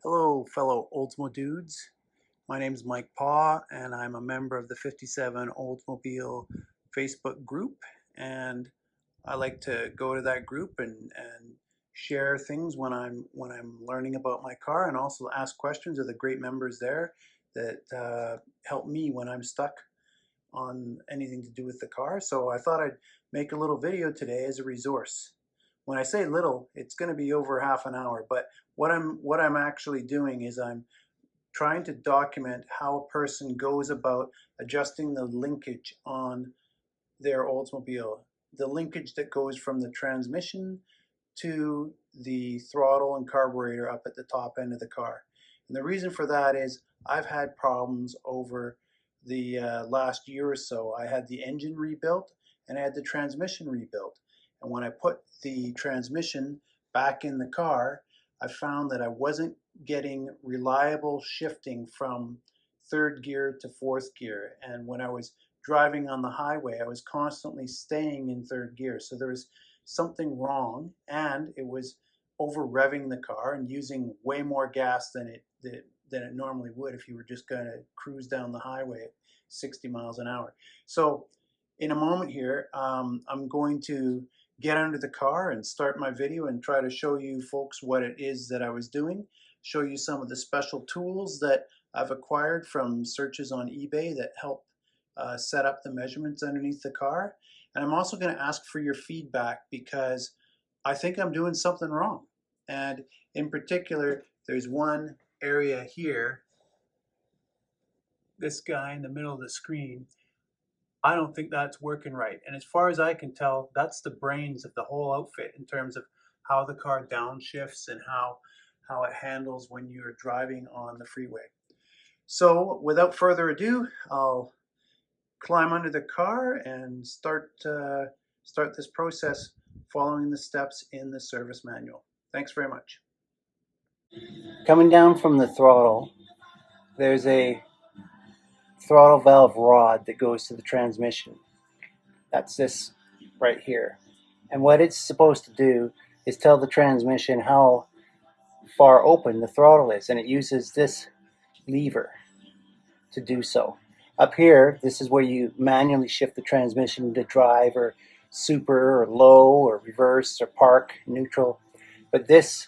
Hello, fellow Oldsmobile dudes. My name is Mike Paw, and I'm a member of the 57 Oldsmobile Facebook group. And I like to go to that group and share things when I'm learning about my car, and also ask questions of the great members there that help me when I'm stuck on anything to do with the car. So I thought I'd make a little video today as a resource. When I say little, it's going to be over half an hour, but what I'm actually doing is I'm trying to document how a person goes about adjusting the linkage on their Oldsmobile, the linkage that goes from the transmission to the throttle and carburetor up at the top end of the car. And the reason for that is I've had problems over the last year or so. I had the engine rebuilt and I had the transmission rebuilt. And when I put the transmission back in the car, I found that I wasn't getting reliable shifting from third gear to fourth gear. And when I was driving on the highway, I was constantly staying in third gear. So there was something wrong, and it was over revving the car and using way more gas than it normally would if you were just going to cruise down the highway at 60 miles an hour. So in a moment here, I'm going to get under the car and start my video and try to show you folks what it is that I was doing, show you some of the special tools that I've acquired from searches on eBay that help set up the measurements underneath the car. And I'm also going to ask for your feedback because I think I'm doing something wrong. And in particular, there's one area here, this guy in the middle of the screen. I don't think that's working right. And as far as I can tell, that's the brains of the whole outfit in terms of how the car downshifts and how it handles when you're driving on the freeway. So without further ado, I'll climb under the car and start this process following the steps in the service manual. Thanks very much. Coming down from the throttle, there's a throttle valve rod that goes to the transmission. That's this right here. And what it's supposed to do is tell the transmission how far open the throttle is, and it uses this lever to do so. Up here, this is where you manually shift the transmission to drive or super or low or reverse or park, neutral. But this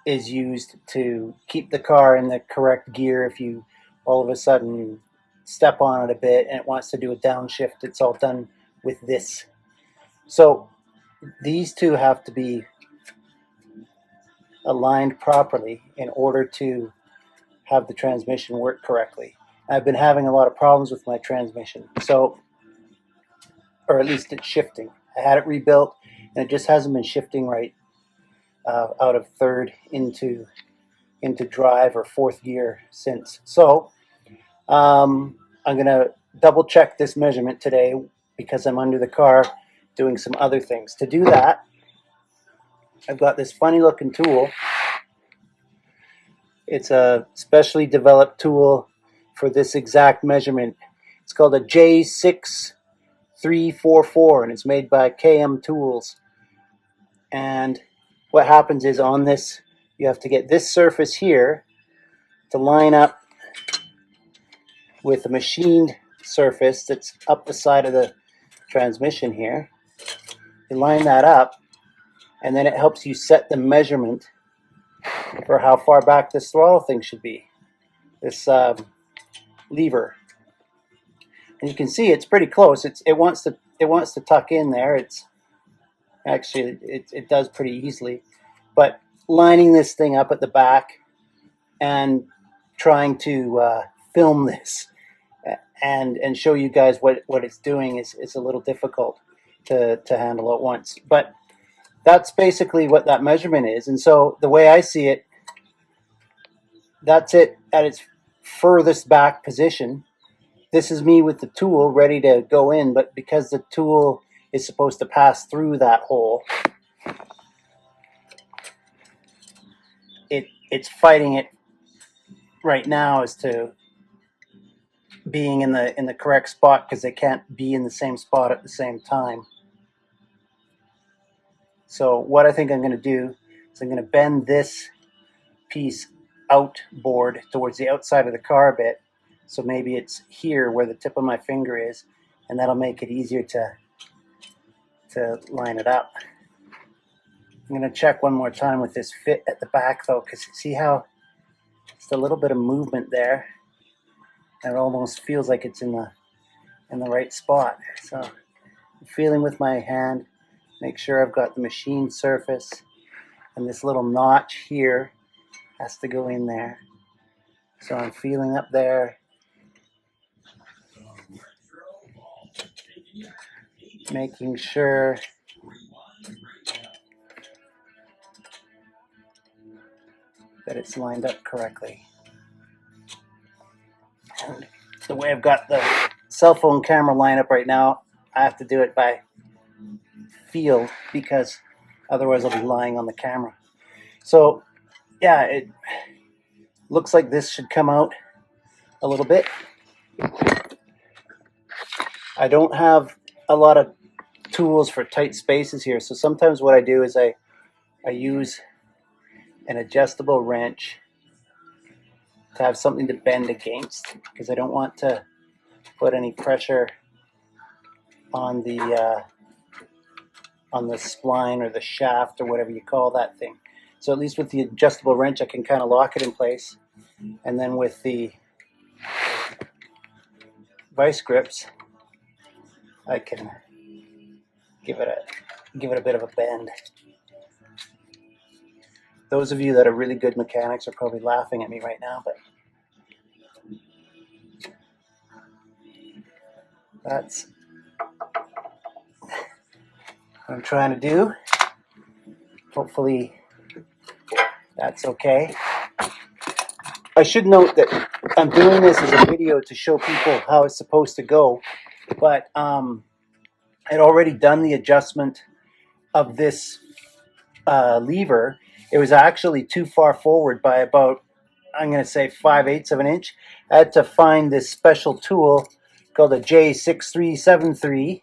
is used to keep the car in the correct gear. If you all of a sudden step on it a bit and it wants to do a downshift, it's all done with this. So these two have to be aligned properly in order to have the transmission work correctly. I've been having a lot of problems with my transmission, so, or at least it's shifting. I had it rebuilt and it just hasn't been shifting right out of third into drive or fourth gear since. So I'm going to double check this measurement today because I'm under the car doing some other things. To do that, I've got this funny looking tool. It's a specially developed tool for this exact measurement. It's called a J6344 and it's made by KM Tools. And what happens is on this, you have to get this surface here to line up with a machined surface that's up the side of the transmission here. You line that up, and then it helps you set the measurement for how far back this throttle thing should be. This lever, and you can see it's pretty close. It wants to tuck in there. It's actually it does pretty easily, but lining this thing up at the back and trying to film this and show you guys what it's doing is a little difficult to handle at once. But that's basically what that measurement is. And so the way I see it, that's it at its furthest back position. This is me with the tool ready to go in, but because the tool is supposed to pass through that hole, it's fighting it right now as to being in the correct spot because they can't be in the same spot at the same time. So what I think I'm going to do is I'm going to bend this piece outboard towards the outside of the car a bit. So maybe it's here where the tip of my finger is, and that'll make it easier to line it up. I'm going to check one more time with this fit at the back though, because see how just a little bit of movement there, and it almost feels like it's in the right spot. So I'm feeling with my hand, make sure I've got the machine surface, and this little notch here has to go in there. So I'm feeling up there, making sure that it's lined up correctly. And the way I've got the cell phone camera lined up right now, I have to do it by feel because otherwise I'll be lying on the camera. So yeah, it looks like this should come out a little bit. I don't have a lot of tools for tight spaces here, so sometimes what I do is I use an adjustable wrench to have something to bend against, because I don't want to put any pressure on the spline or the shaft or whatever you call that thing. So at least with the adjustable wrench, I can kind of lock it in place, and then with the vice grips, I can give it a bit of a bend. Those of you that are really good mechanics are probably laughing at me right now, but that's what I'm trying to do. Hopefully that's okay. I should note that I'm doing this as a video to show people how it's supposed to go, but I'd already done the adjustment of this lever. It was actually too far forward by about, I'm going to say 5/8 of an inch. I had to find this special tool called a J6373,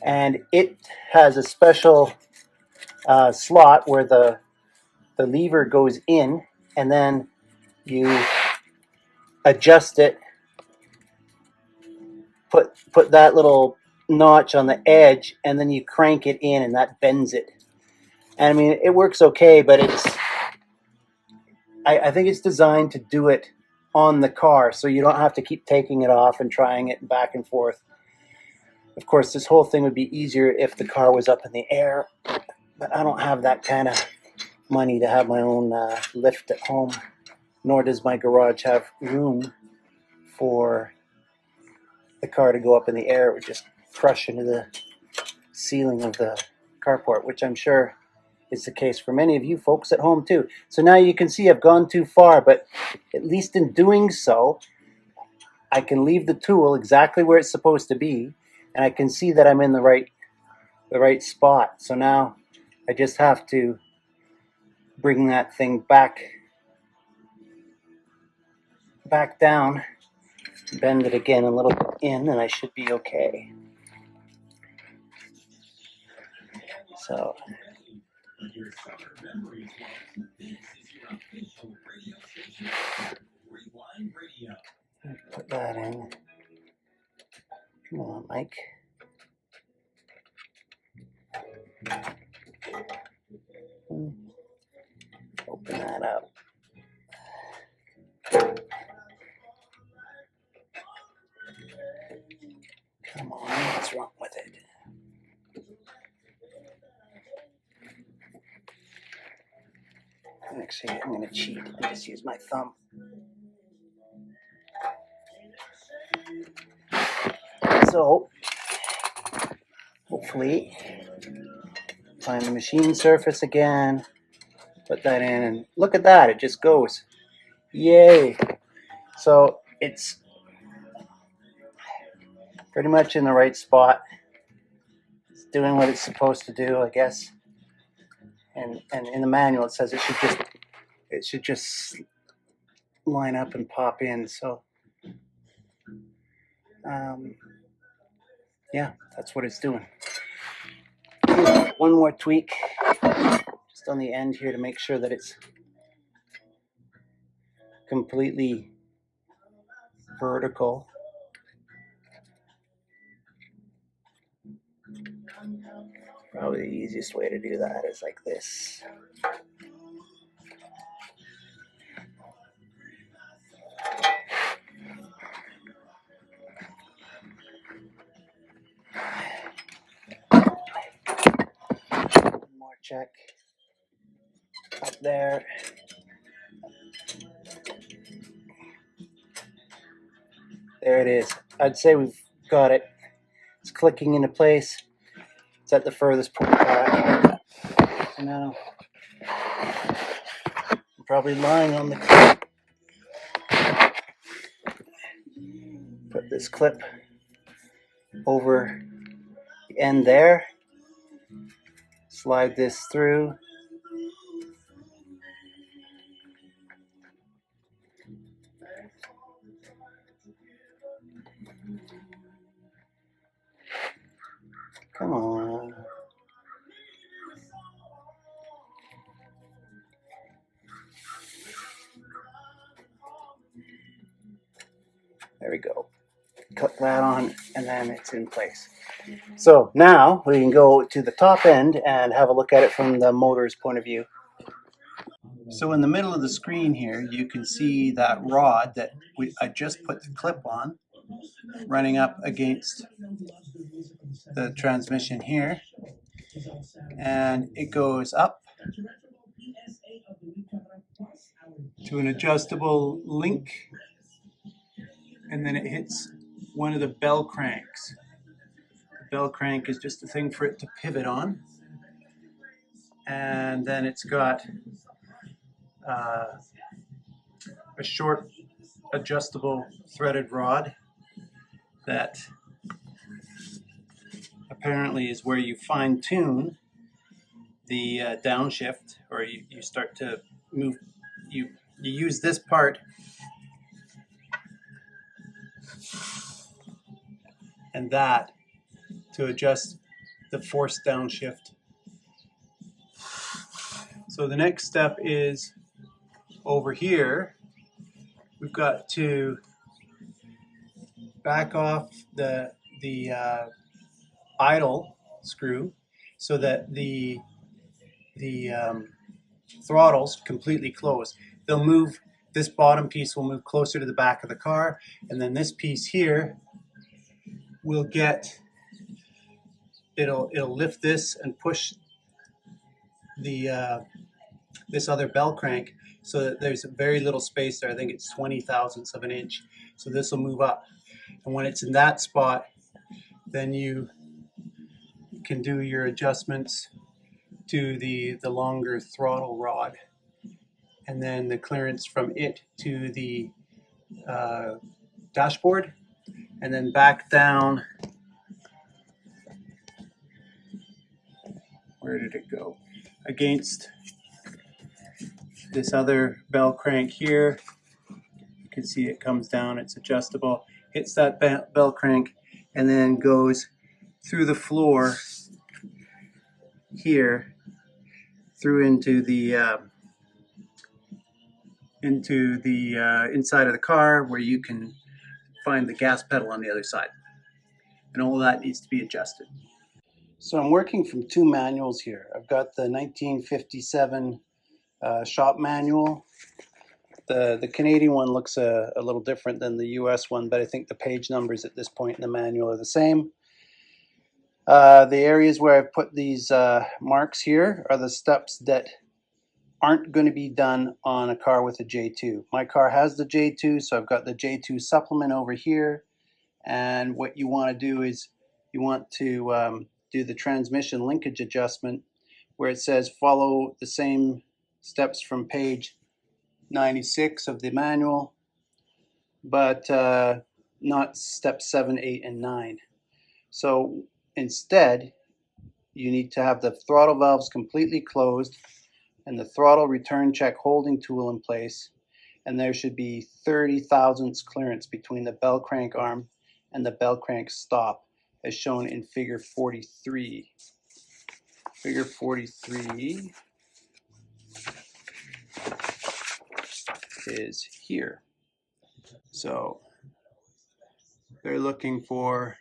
and it has a special slot where the lever goes in, and then you adjust it, put that little notch on the edge, and then you crank it in, and that bends it. And I mean, it works okay, but I think it's designed to do it on the car, so you don't have to keep taking it off and trying it back and forth. Of course, this whole thing would be easier if the car was up in the air, but I don't have that kind of money to have my own lift at home, nor does my garage have room for the car to go up in the air. It would just crush into the ceiling of the carport, which I'm sure is the case for many of you folks at home too. So now you can see I've gone too far, but at least in doing so, I can leave the tool exactly where it's supposed to be, and I can see that I'm in the right spot. So now I just have to bring that thing back down, bend it again a little bit in, and I should be okay. So put that in. Come on, Mike. Open that up. Come on, what's wrong with it? Actually, I'm going to cheat and just use my thumb. So, hopefully, find the machine surface again, put that in, and look at that, it just goes. Yay! So, it's pretty much in the right spot. It's doing what it's supposed to do, I guess. And in the manual it says it should just line up and pop in. So yeah, that's what it's doing. One more tweak just on the end here to make sure that it's completely vertical. Probably the easiest way to do that is like this. One more check up there. There it is. I'd say we've got it. It's clicking into place. It's at the furthest point back. So now I'm probably lying on the clip. Put this clip over the end there. Slide this through. Come on. There we go. Click that on, and then it's in place. So now we can go to the top end and have a look at it from the motor's point of view. So in the middle of the screen here, you can see that rod that I just put the clip on, running up against the transmission here, and it goes up to an adjustable link, and then it hits one of the bell cranks. The bell crank is just a thing for it to pivot on, and then it's got a short adjustable threaded rod that apparently is where you fine tune the downshift, or you start to move. You use this part and that to adjust the force downshift. So the next step is over here. We've got to back off the idle screw so that the throttle's completely closed. They'll move, this bottom piece will move closer to the back of the car, and then this piece here will get, it'll lift this and push the this other bell crank so that there's very little space there. I think it's 20 thousandths of an inch. So this will move up. And when it's in that spot, then you can do your adjustments to the longer throttle rod. And then the clearance from it to the dashboard, and then back down. Where did it go? Against this other bell crank here. You can see it comes down, it's adjustable, hits that bell crank, and then goes through the floor here, through into the inside of the car, where you can find the gas pedal on the other side. And all that needs to be adjusted. So I'm working from two manuals here. I've got the 1957 shop manual. The Canadian one looks a little different than the US one, but I think the page numbers at this point in the manual are the same. The areas where I've put these marks here are the steps that aren't going to be done on a car with a J2. My car has the J2, so I've got the J2 supplement over here. And what you want to do is you want to do the transmission linkage adjustment, where it says follow the same steps from page 96 of the manual, but not steps 7, 8, and 9. So instead, you need to have the throttle valves completely closed and the throttle return check holding tool in place, and there should be 30 thousandths clearance between the bell crank arm and the bell crank stop, as shown in figure 43. Figure 43 is here. So they're looking for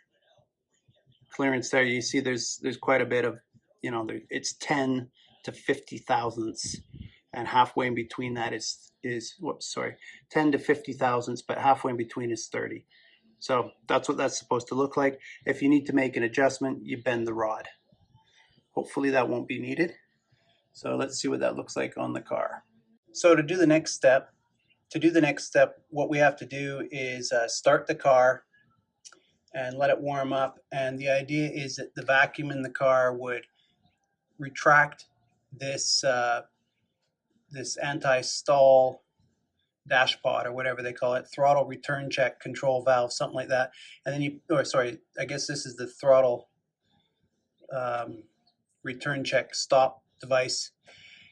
clearance there. You see there's quite a bit of, it's 10 to 50 thousandths, and halfway in between that is 10 to 50 thousandths, but halfway in between is 30. So that's what that's supposed to look like. If you need to make an adjustment, you bend the rod. Hopefully that won't be needed. So let's see what that looks like on the car. So to do the next step, what we have to do is start the car and let it warm up. And the idea is that the vacuum in the car would retract this this anti-stall dashpot, or whatever they call it, throttle return check control valve, something like that. And then I guess this is the throttle return check stop device.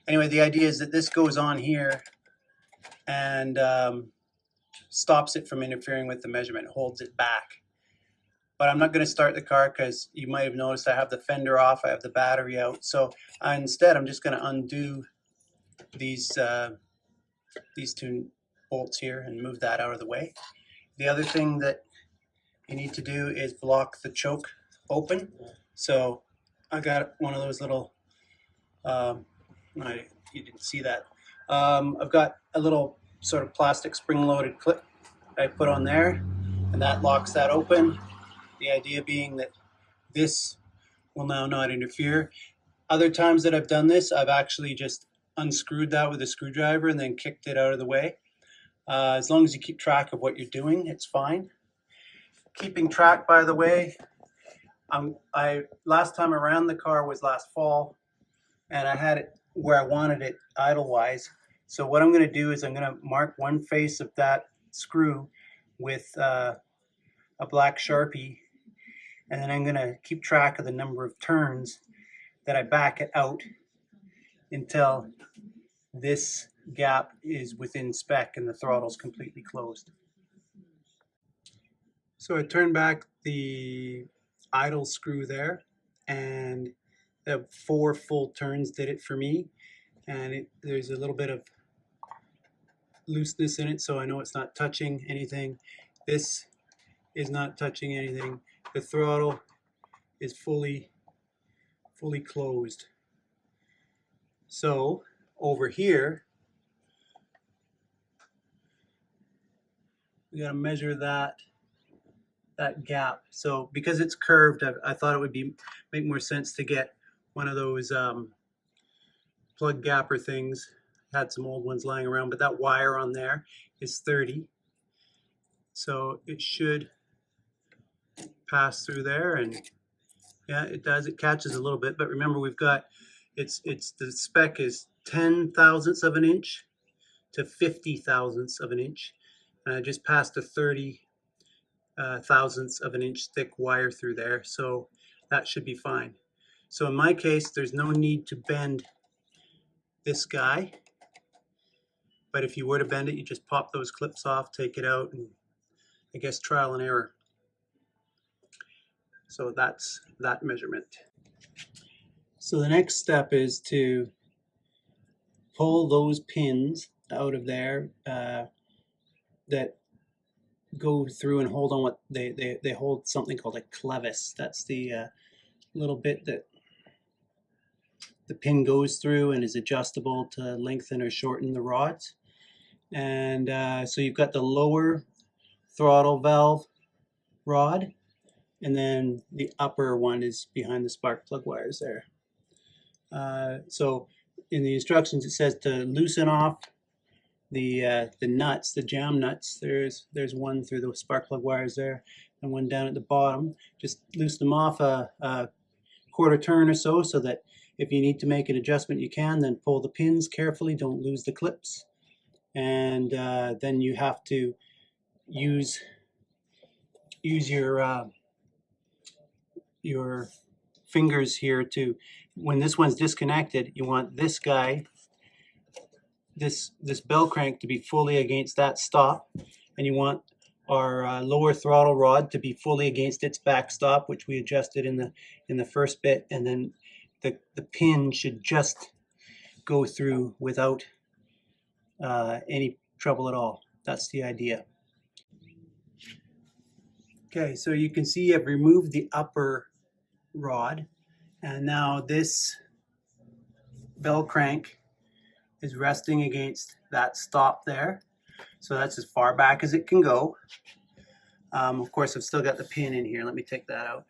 Anyway, the idea is that this goes on here and stops it from interfering with the measurement, holds it back. But I'm not going to start the car because you might have noticed I have the fender off, I have the battery out. So instead, I'm just going to undo these two bolts here and move that out of the way. The other thing that you need to do is block the choke open. So I got one of those little, you didn't see that. I've got a little sort of plastic spring-loaded clip I put on there, and that locks that open. The idea being that this will now not interfere. Other times that I've done this, I've actually just unscrewed that with a screwdriver and then kicked it out of the way. As long as you keep track of what you're doing, it's fine. Keeping track, by the way, last time I ran the car was last fall, and I had it where I wanted it idle-wise. So what I'm going to do is I'm going to mark one face of that screw with a black Sharpie, and then I'm going to keep track of the number of turns that I back it out until this gap is within spec and the throttle's completely closed. So I turned back the idle screw there, and the 4 full turns did it for me. And there's a little bit of looseness in it, so I know it's not touching anything. This is not touching anything. The throttle is fully closed. So over here, we got to measure that gap. So because it's curved, I thought it would make more sense to get one of those plug gapper things. Had some old ones lying around, but that wire on there is 30. So it should pass through there, and yeah, it does. It catches a little bit, but remember we've got the spec is 10 thousandths of an inch to 50 thousandths of an inch, and I just passed a 30 thousandths of an inch thick wire through there, so that should be fine. So in my case, there's no need to bend this guy, but if you were to bend it, you just pop those clips off, take it out, and I guess trial and error. So that's that measurement. So the next step is to pull those pins out of there that go through and hold on what they hold something called a clevis. That's the little bit that the pin goes through and is adjustable to lengthen or shorten the rods. And so you've got the lower throttle valve rod, and then the upper one is behind the spark plug wires there. So in the instructions it says to loosen off the nuts, the jam nuts. There's one through the spark plug wires there, and one down at the bottom. Just loosen them off a quarter turn or so that if you need to make an adjustment you can. Then pull the pins carefully, don't lose the clips, and then you have to use your fingers here to, when this one's disconnected, you want this guy, this bell crank to be fully against that stop, and you want our lower throttle rod to be fully against its backstop, which we adjusted in the first bit, and then the pin should just go through without any trouble at all. That's the idea. Okay, so you can see I've removed the upper rod, and now this bell crank is resting against that stop there. So that's as far back as it can go. Of course, I've still got the pin in here. Let me take that out.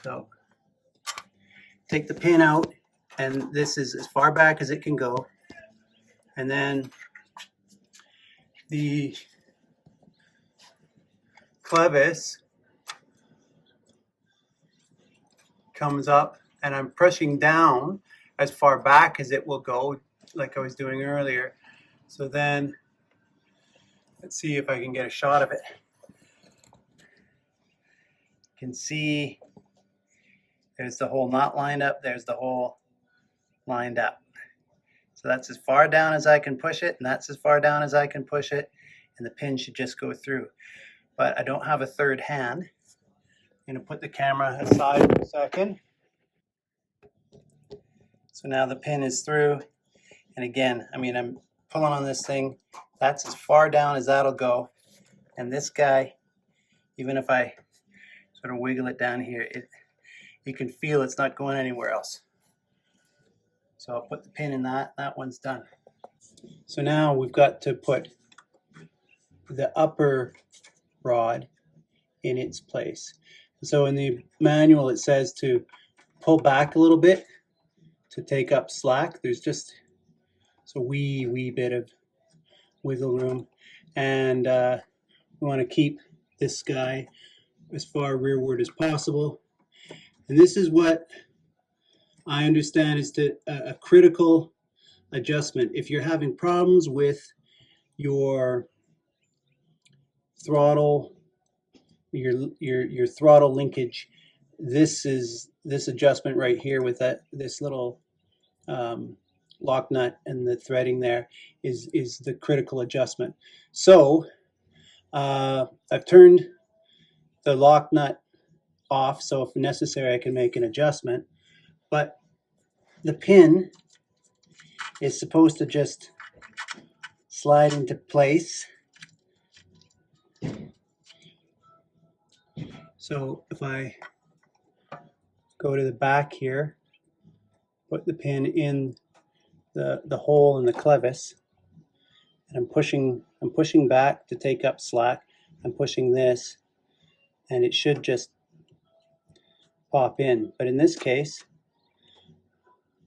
So take the pin out, and this is as far back as it can go. And then the clevis comes up, and I'm pushing down as far back as it will go, like I was doing earlier. So then, let's see if I can get a shot of it. You can see there's the hole not lined up, there's the hole lined up. So that's as far down as I can push it, and that's as far down as I can push it, and the pin should just go through. But I don't have a third hand. I'm going to put the camera aside for a second. So now the pin is through, and again, I mean, I'm pulling on this thing. That's as far down as that'll go. And this guy, even if I sort of wiggle it down here, you can feel it's not going anywhere else. So I'll put the pin in that. That one's done. So now we've got to put the upper rod in its place. So in the manual it says to pull back a little bit to take up slack. There's just a wee bit of wiggle room, and we want to keep this guy as far rearward as possible. And this is what I understand is a critical adjustment. If you're having problems with your throttle, your throttle linkage, this adjustment right here with this little lock nut and the threading there is the critical adjustment. So I've turned the lock nut off, so if necessary I can make an adjustment, but the pin is supposed to just slide into place. So if I go to the back here, put the pin in the hole in the clevis, and I'm pushing back to take up slack. I'm pushing this, and it should just pop in. But in this case,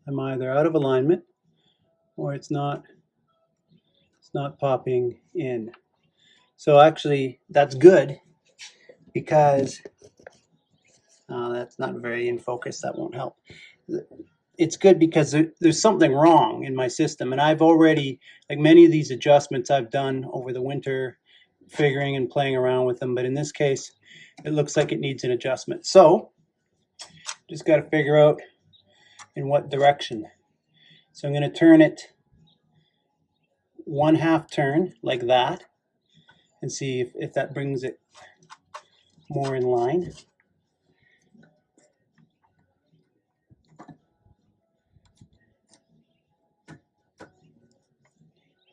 I'm either out of alignment or it's not popping in. So actually that's good, because that's not very in focus. That won't help. It's good because there's something wrong in my system, and I've already, like many of these adjustments I've done over the winter, figuring and playing around with them, but in this case it looks like it needs an adjustment. So just got to figure out in what direction. So I'm going to turn it 1/2 turn like that and see if that brings it more in line.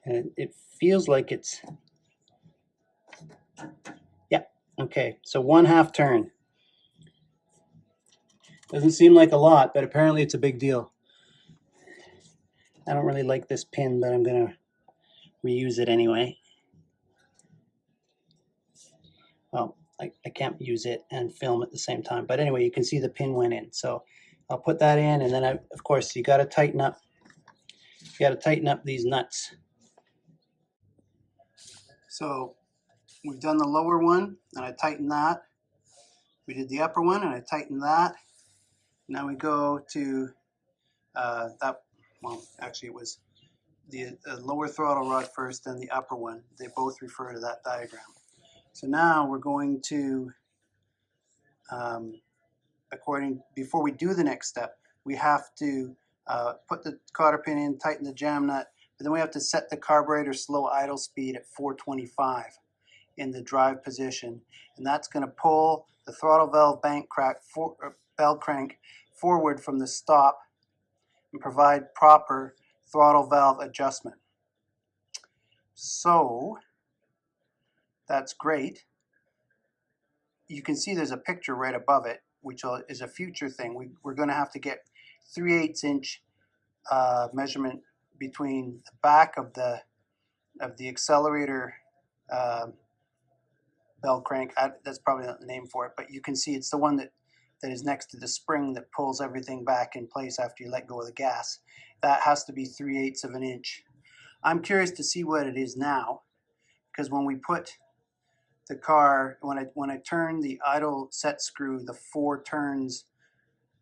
And it feels like it's, yeah, okay, so 1/2 turn. Doesn't seem like a lot, but apparently it's a big deal. I don't really like this pin, but I'm gonna reuse it anyway. Well, I can't use it and film at the same time, but anyway, you can see the pin went in. So I'll put that in, and then of course you got to tighten up these nuts. So we've done the lower one, and I tightened that. We did the upper one, and I tightened that. Now we go to that. Well, actually, it was the lower throttle rod first, then the upper one. They both refer to that diagram. So now we're going to, before we do the next step, we have to put the cotter pin in, tighten the jam nut, but then we have to set the carburetor slow idle speed at 425 in the drive position, and that's going to pull the throttle valve bell crank forward from the stop and provide proper throttle valve adjustment. So that's great. You can see there's a picture right above it, which is a future thing. We're going to have to get 3/8 inch measurement between the back of the accelerator bell crank. That's probably not the name for it, but you can see it's the one that is next to the spring that pulls everything back in place after you let go of the gas. That has to be 3/8 of an inch. I'm curious to see what it is now, because when we put the car, when I turn the idle set screw, the 4 turns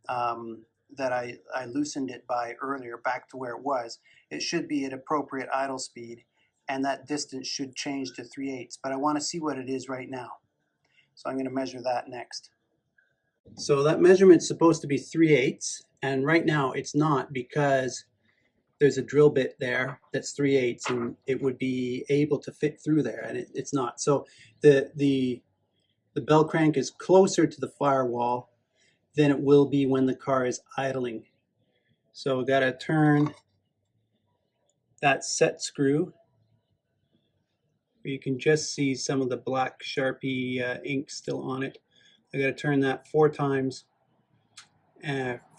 that I loosened it by earlier back to where it was, it should be at appropriate idle speed, and that distance should change to 3/8. But I want to see what it is right now, so I'm going to measure that next. So that measurement's supposed to be 3/8, and right now it's not, because there's a drill bit there that's 3/8, and it would be able to fit through there, and it's not. So the bell crank is closer to the firewall than it will be when the car is idling. So we got to turn that set screw. You can just see some of the black Sharpie ink still on it. I got to turn that 4 times,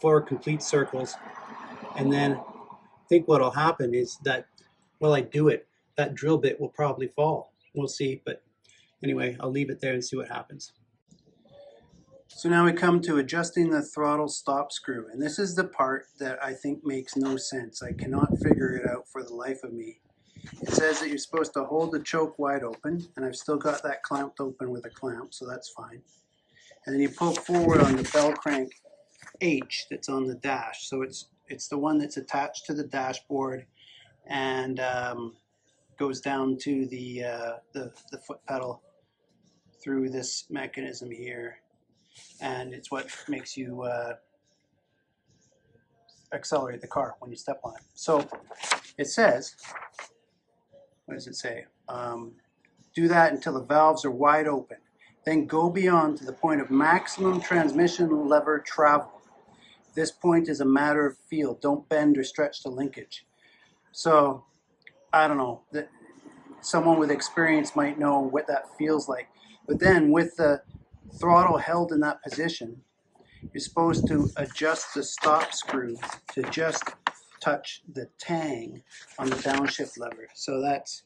4 complete circles, and then I think what will happen is that while I do it, that drill bit will probably fall. We'll see, but anyway, I'll leave it there and see what happens. So now we come to adjusting the throttle stop screw, and this is the part that I think makes no sense. I cannot figure it out for the life of me. It says that you're supposed to hold the choke wide open, and I've still got that clamped open with a clamp, so that's fine. And then you pull forward on the bell crank H that's on the dash. So it's the one that's attached to the dashboard and goes down to the foot pedal through this mechanism here, and it's what makes you accelerate the car when you step on it. So it says, what does it say? Do that until the valves are wide open. Then go beyond to the point of maximum transmission lever travel. This point is a matter of feel. Don't bend or stretch the linkage. So, I don't know. Someone with experience might know what that feels like. But then with the throttle held in that position, you're supposed to adjust the stop screw to just touch the tang on the downshift lever. So that's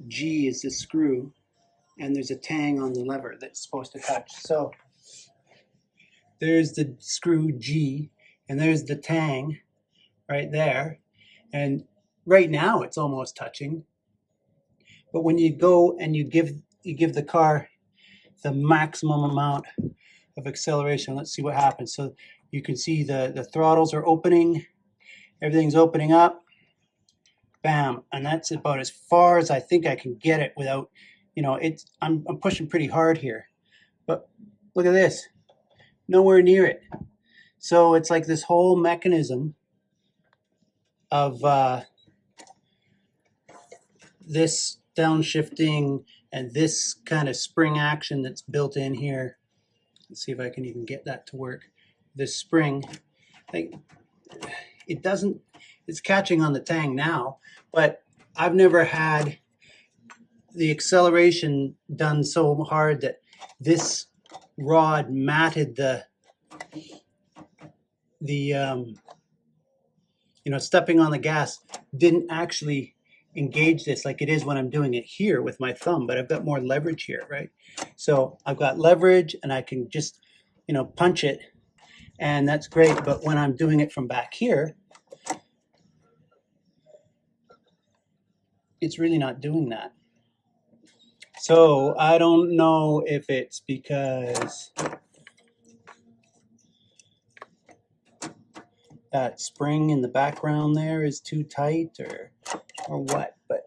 G is the screw, and there's a tang on the lever that's supposed to touch. So there's the screw G, and there's the tang right there. And right now it's almost touching. But when you go and you give the car the maximum amount of acceleration, let's see what happens. So you can see the throttles are opening, everything's opening up, bam, and that's about as far as I think I can get it without, I'm pushing pretty hard here. But look at this, nowhere near it. So it's like this whole mechanism of this downshifting and this kind of spring action that's built in here. Let's see if I can even get that to work. This spring, it's catching on the tang now, but I've never had the acceleration done so hard that this rod matted the stepping on the gas didn't actually engage this like it is when I'm doing it here with my thumb, but I've got more leverage here, right? So I've got leverage and I can just, punch it, and that's great. But when I'm doing it from back here, it's really not doing that. So I don't know if it's because that spring in the background there is too tight or what, but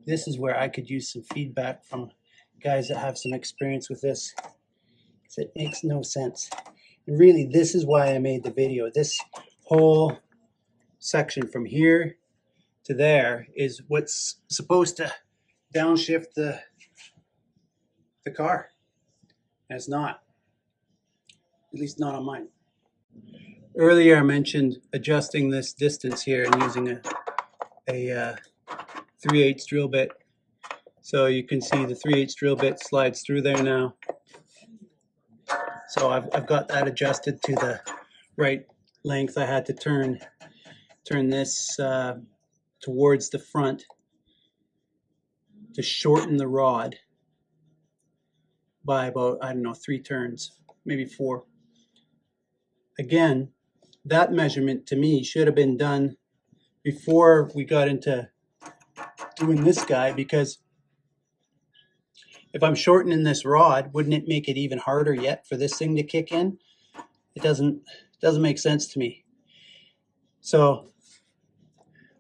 this is where I could use some feedback from guys that have some experience with this, because it makes no sense. And really, this is why I made the video. This whole section from here to there is what's supposed to downshift the car, and it's not, at least not on mine. Earlier I mentioned adjusting this distance here and using a 3/8 drill bit. So you can see the 3/8 drill bit slides through there now. So I've got that adjusted to the right length. I had to turn this towards the front to shorten the rod by about, I don't know, 3 turns, maybe 4. Again, that measurement to me should have been done before we got into doing this guy, because if I'm shortening this rod, wouldn't it make it even harder yet for this thing to kick in? It doesn't make sense to me. So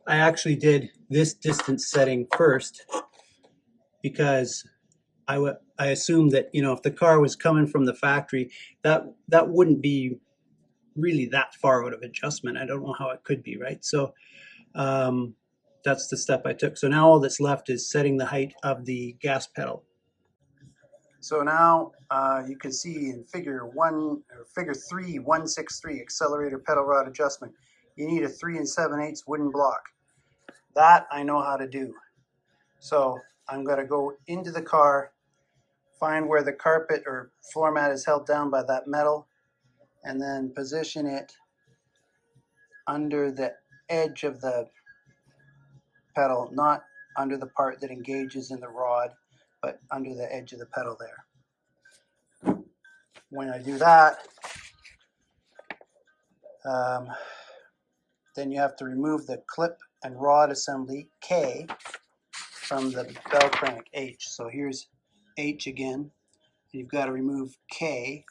I actually did this distance setting first because I assumed that, you know, if the car was coming from the factory, that wouldn't be really that far out of adjustment. I don't know how it could be, right? So that's the step I took. So now all that's left is setting the height of the gas pedal. So now you can see in figure 3, 163, accelerator pedal rod adjustment, you need a 3 7/8 wooden block. That I know how to do. So I'm going to go into the car, find where the carpet or floor mat is held down by that metal, and then position it under the edge of the pedal, not under the part that engages in the rod, but under the edge of the pedal there. When I do that, then you have to remove the clip and rod assembly K from the bell crank H. So here's H again. You've got to remove K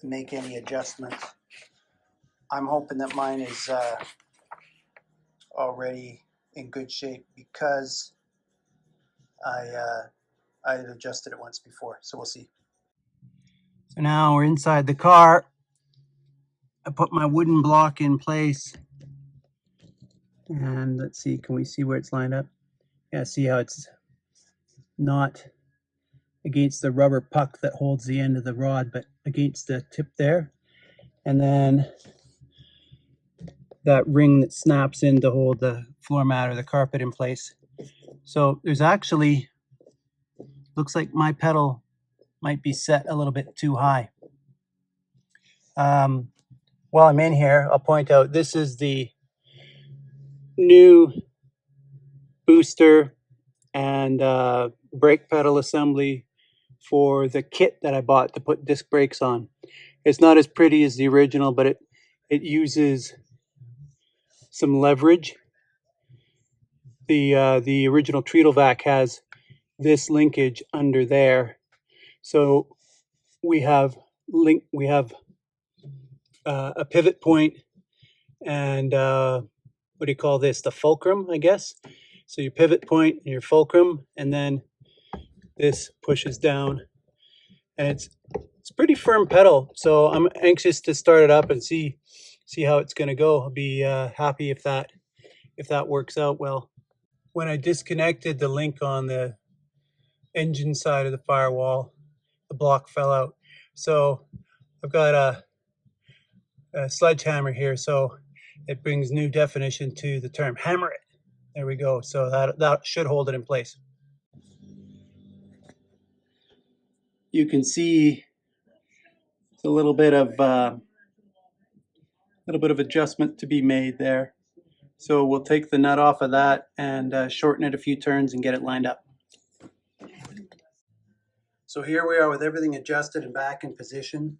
and make any adjustments. I'm hoping that mine is already in good shape because I had adjusted it once before, so we'll see. So now we're inside the car. I put my wooden block in place, and let's see, can we see where it's lined up? Yeah, see how it's not against the rubber puck that holds the end of the rod, but against the tip there. And then that ring that snaps in to hold the floor mat or the carpet in place. So there's actually, looks like my pedal might be set a little bit too high. While I'm in here, I'll point out this is the new booster and brake pedal assembly for the kit that I bought to put disc brakes on. It's not as pretty as the original, but it uses some leverage. The original treacle vac has this linkage under there, so we have a pivot point and what do you call this? The fulcrum, I guess. So your pivot point and your fulcrum, and then this pushes down, and it's pretty firm pedal. So I'm anxious to start it up and see how it's going to go. I'll be happy if that works out well. When I disconnected the link on the engine side of the firewall, the block fell out. So I've got a sledgehammer here, so it brings new definition to the term. Hammer it. There we go. So that should hold it in place. You can see a little bit of adjustment to be made there. So we'll take the nut off of that and shorten it a few turns and get it lined up. So here we are with everything adjusted and back in position.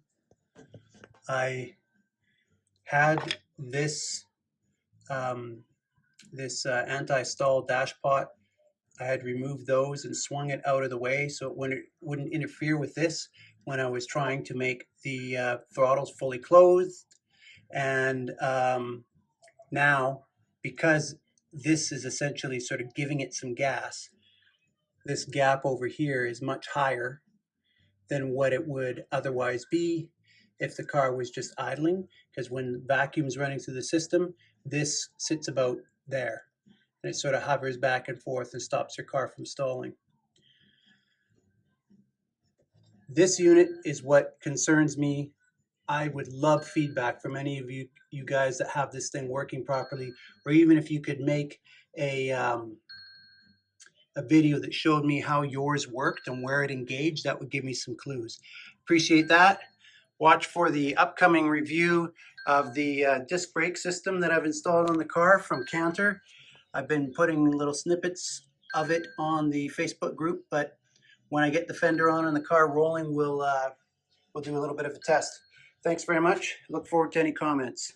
I had this anti-stall dash pot. I had removed those and swung it out of the way so it wouldn't interfere with this when I was trying to make the throttles fully closed. And now, because this is essentially sort of giving it some gas, this gap over here is much higher than what it would otherwise be if the car was just idling, because when vacuum's running through the system, this sits about there, and it sort of hovers back and forth and stops your car from stalling. This unit is what concerns me. I would love feedback from any of you guys that have this thing working properly, or even if you could make a video that showed me how yours worked and where it engaged, that would give me some clues. Appreciate that. Watch for the upcoming review of the disc brake system that I've installed on the car from Canter. I've been putting little snippets of it on the Facebook group, but when I get the fender on and the car rolling, we'll do a little bit of a test. Thanks very much. Look forward to any comments.